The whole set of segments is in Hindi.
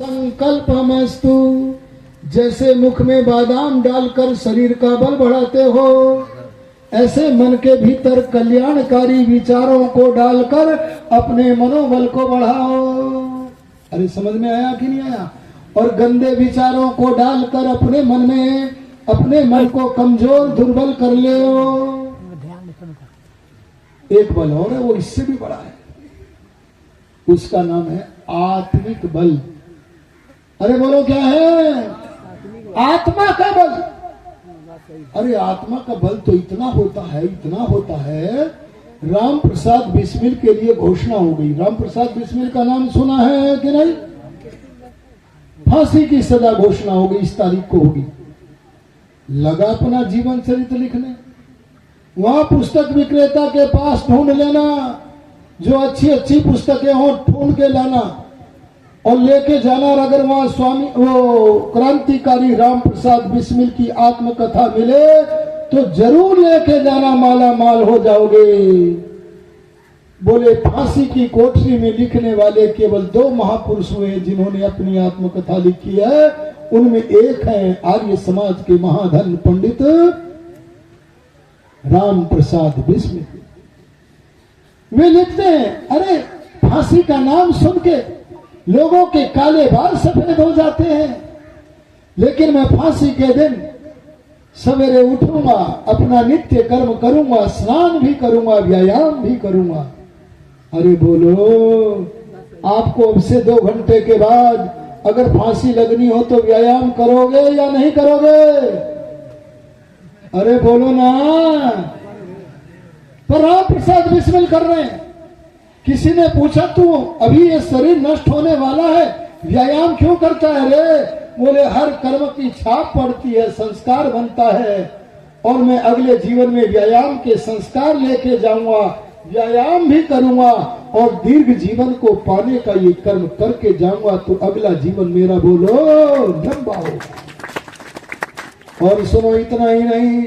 संकल्पमस्तु। जैसे मुख में बादाम डालकर शरीर का बल बढ़ाते हो, ऐसे मन के भीतर कल्याणकारी विचारों को डालकर अपने मनोबल को बढ़ाओ। अरे समझ में आया कि नहीं आया? और गंदे विचारों को डालकर अपने मन में अपने मन को कमजोर दुर्बल कर ले। एक बल और है, वो इससे भी बड़ा है, उसका नाम है आत्मिक बल। अरे बोलो क्या है? आत्मा का बल। अरे आत्मा का बल तो इतना होता है, इतना होता है। राम प्रसाद बिस्मिल के लिए घोषणा हो गई। राम प्रसाद बिस्मिल का नाम सुना है कि नहीं? फांसी की सजा घोषणा हो गई, इस तारीख को होगी। लगा अपना जीवन चरित्र लिखने। वहां पुस्तक विक्रेता के पास ढूंढ लेना, जो अच्छी अच्छी पुस्तकें हो ढूंढ के लाना और लेके जाना। और अगर वहां स्वामी वो क्रांतिकारी राम प्रसाद बिस्मिल की आत्मकथा मिले तो जरूर लेके जाना, माला माल हो जाओगे। बोले फांसी की कोठरी में लिखने वाले केवल 2 महापुरुष हुए जिन्होंने अपनी आत्मकथा लिखी है। उनमें एक है आर्य समाज के महाधन पंडित राम प्रसाद बिस्मिल। वे लिखते हैं, अरे फांसी का नाम सुन के लोगों के काले बाल सफेद हो जाते हैं, लेकिन मैं फांसी के दिन सवेरे उठूंगा, अपना नित्य कर्म करूंगा, स्नान भी करूंगा, व्यायाम भी करूंगा। अरे बोलो, आपको अब से 2 घंटे के बाद अगर फांसी लगनी हो तो व्यायाम करोगे या नहीं करोगे? अरे बोलो ना। पर राम प्रसाद बिस्मिल कर रहे हैं। किसी ने पूछा, तू अभी ये शरीर नष्ट होने वाला है, व्यायाम क्यों करता है रे? बोले हर कर्म की छाप पड़ती है, संस्कार बनता है, और मैं अगले जीवन में व्यायाम के संस्कार लेके जाऊंगा, व्यायाम भी करूंगा और दीर्घ जीवन को पाने का ये कर्म करके जाऊंगा, तो अगला जीवन मेरा बोलो लंबा हो। और सुनो, इतना ही नहीं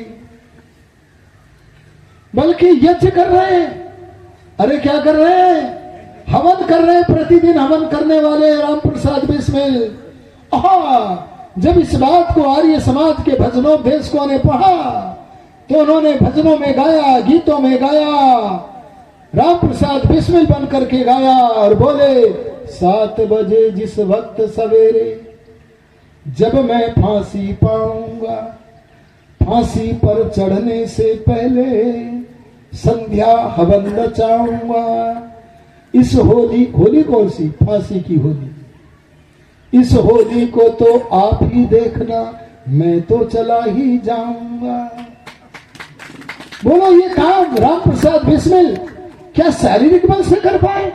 बल्कि यज्ञ कर रहे हैं। अरे क्या कर रहे हैं? हवन कर रहे हैं। प्रतिदिन हवन करने वाले राम प्रसाद बिस्मिल। जब इस बात को आर्य समाज के भजनोपदेशकों ने पढ़ा तो उन्होंने भजनों में गाया, गीतों में गाया, राम प्रसाद बिस्मिल बन करके गाया और बोले, 7 बजे जिस वक्त सवेरे जब मैं फांसी पाऊंगा, फांसी पर चढ़ने से पहले संध्या हवन रचाऊंगा। इस होली कौन सी? फांसी की होली। इस होली को तो आप ही देखना, मैं तो चला ही जाऊंगा। बोलो, ये काम राम प्रसाद बिस्मिल क्या शारीरिक बल से कर पाए?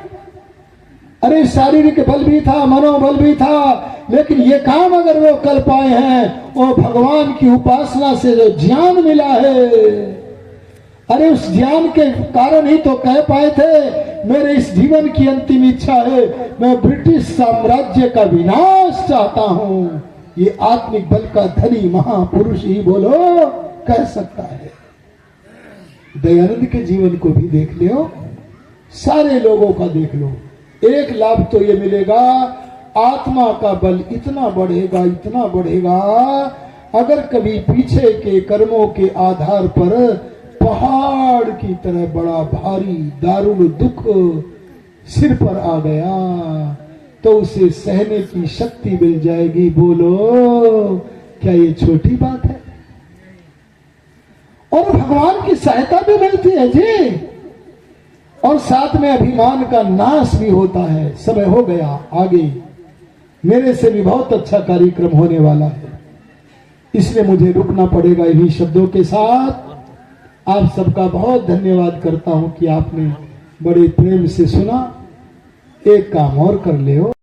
अरे शारीरिक बल भी था, मनोबल भी था, लेकिन ये काम अगर वो कर पाए हैं और भगवान की उपासना से जो ज्ञान मिला है, अरे उस ज्ञान के कारण ही तो कह पाए थे, मेरे इस जीवन की अंतिम इच्छा है, मैं ब्रिटिश साम्राज्य का विनाश चाहता हूं। ये आत्मिक बल का धनी महापुरुष ही बोलो कह सकता है। दयानंद के जीवन को भी देख लो, सारे लोगों का देख लो। एक लाभ तो ये मिलेगा, आत्मा का बल इतना बढ़ेगा, इतना बढ़ेगा, अगर कभी पीछे के कर्मों के आधार पर पहाड़ की तरह बड़ा भारी दारुण दुख सिर पर आ गया तो उसे सहने की शक्ति मिल जाएगी। बोलो, क्या ये छोटी बात है? और भगवान की सहायता भी मिलती है जी, और साथ में अभिमान का नाश भी होता है। समय हो गया, आगे मेरे से भी बहुत अच्छा कार्यक्रम होने वाला है, इसलिए मुझे रुकना पड़ेगा। इन्हीं शब्दों के साथ आप सबका बहुत धन्यवाद करता हूं कि आपने बड़े प्रेम से सुना। एक काम और कर ले।